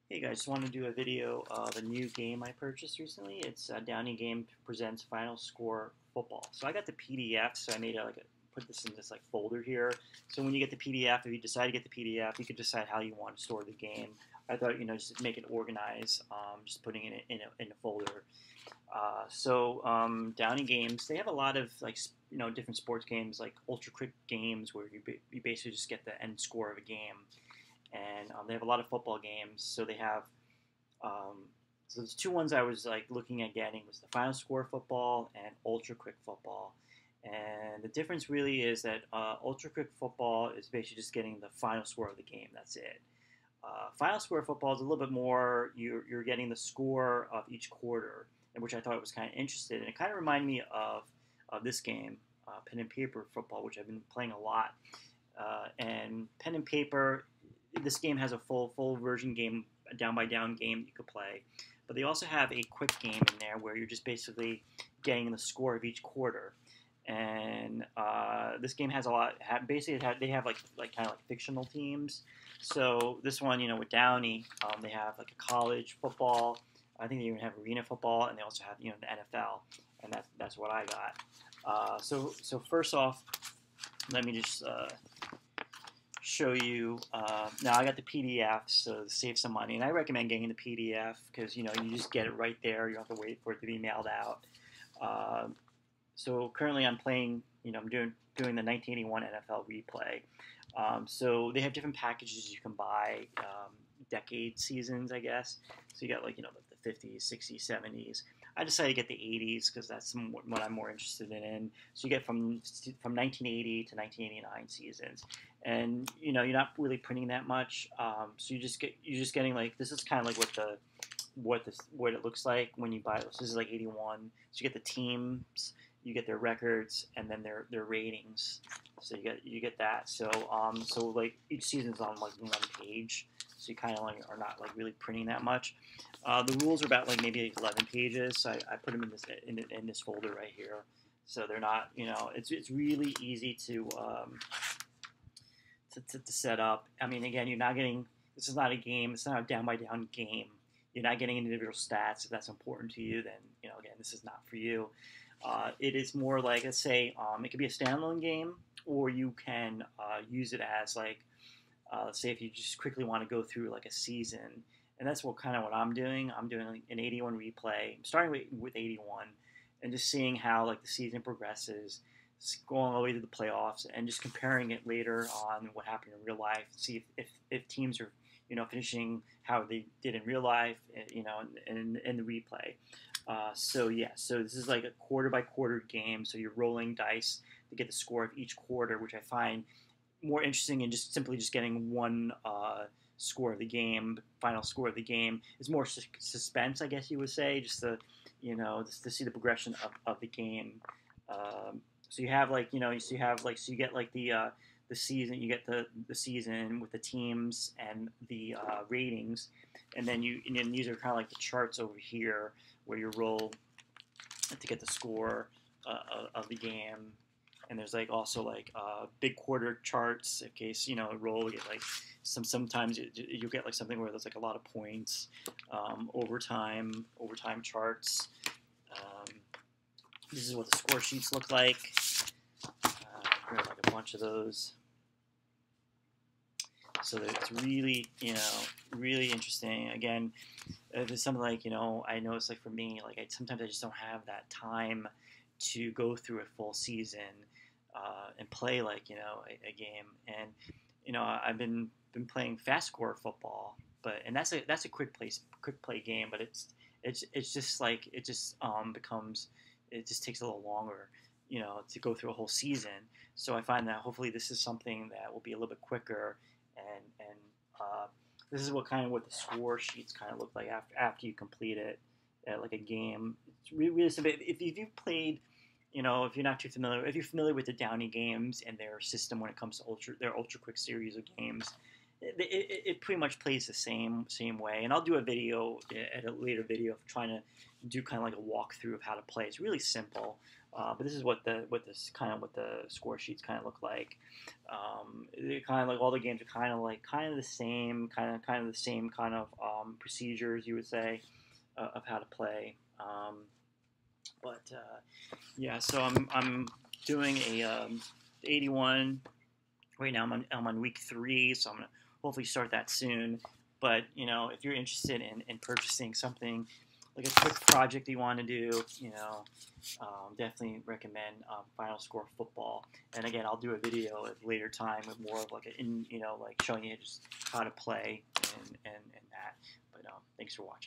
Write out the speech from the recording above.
Hey guys, just wanted to do a video of a new game I purchased recently. It's Downey Game Presents Final Score Football. So I got the PDF, so I made put this in this like folder here. So when you get the PDF, if you decide to get the PDF, you can decide how you want to store the game. I thought just make it organized, just putting it in a folder. Downey Games, they have a lot of different sports games like ultra quick games where you basically just get the end score of a game and they have a lot of football games. So they have so there's two ones I was like looking at getting was the Final Score football and Ultra Quick football. And the difference really is that Ultra Quick football is basically just getting the final score of the game. That's it. Final Score football is a little bit more. You're getting the score of each quarter, which I thought was kind of interesting. And it kind of reminded me of this game, pen and paper football, which I've been playing a lot. And pen and paper, this game has a full version game, a down by down game that you could play, but they also have a quick game in there where you're just basically getting the score of each quarter. And this game has a lot. They have like kind of like fictional teams. So this one, with Downey, they have like a college football. I think they even have arena football, and they also have the NFL, and that's what I got. So first off, let me just show you. Now I got the PDF, so to save some money, and I recommend getting the PDF because you just get it right there. You don't have to wait for it to be mailed out. So currently I'm playing. I'm doing the 1981 NFL replay. So they have different packages you can buy, decade seasons, I guess. So you got the 50s, 60s, 70s. I decided to get the 80s because that's what I'm more interested in. So you get from 1980 to 1989 seasons, and you're not really printing that much. So you're just getting like this is kind of like what it looks like when you buy it. So this is like 81. So you get the teams, you get their records, and then their ratings. So you get that. So like each season's on like one page. So you kind of like are not like really printing that much. The rules are about like maybe 11 pages. So I put them in this folder right here. So they're not it's really easy to set up. I mean, again, you're not getting. This is not a game. It's not a down by down game. You're not getting individual stats. If that's important to you, then again, this is not for you. It is more like, let's say, it could be a standalone game, or you can use it as like, let's say, if you just quickly want to go through like a season, and that's what I'm doing. I'm doing like an 81 replay. I'm starting with 81, and just seeing how like the season progresses, going all the way to the playoffs, and just comparing it later on what happened in real life. See if teams are finishing how they did in real life, in the replay. So this is like a quarter by quarter game. So you're rolling dice to get the score of each quarter, which I find more interesting than just simply getting one score of the game, final score of the game. It's more suspense, I guess you would say, just to see the progression of the game. So you have so you get like the season, you get the season with the teams and the ratings, and then these are kind of like the charts over here where you roll to get the score of the game. And there's like also like big quarter charts in case roll, you get like sometimes you get like something where there's like a lot of points, overtime charts. This is what the score sheets look like. Like a bunch of those. So it's really, really interesting. Again, there's something like, I know it's like for me, like sometimes I just don't have that time to go through a full season and play like, a game. And, I've been playing fast score football, and that's a quick play game, but it's just like, it just becomes, it just takes a little longer, to go through a whole season. So I find that hopefully this is something that will be a little bit quicker, and this is what the score sheets kind of look like after you complete it, like a game. It's really simple. If you've played, if you're not too familiar, if you're familiar with the Downey games and their system when it comes to their ultra quick series of games, it pretty much plays the same way. And I'll do a video at a later video of trying to do kind of like a walkthrough of how to play. It's really simple, but this is what the score sheets kind of look like. Kind of like all the games are kind of the same, kind of the same kind of procedures, you would say, of how to play. Yeah, so I'm doing a 81 right now. I'm on week 3, so I'm gonna hopefully start that soon. But if you're interested in purchasing something like a quick project you want to do, definitely recommend Final Score Football. And again, I'll do a video at a later time with more of like like showing you just how to play and that. But thanks for watching.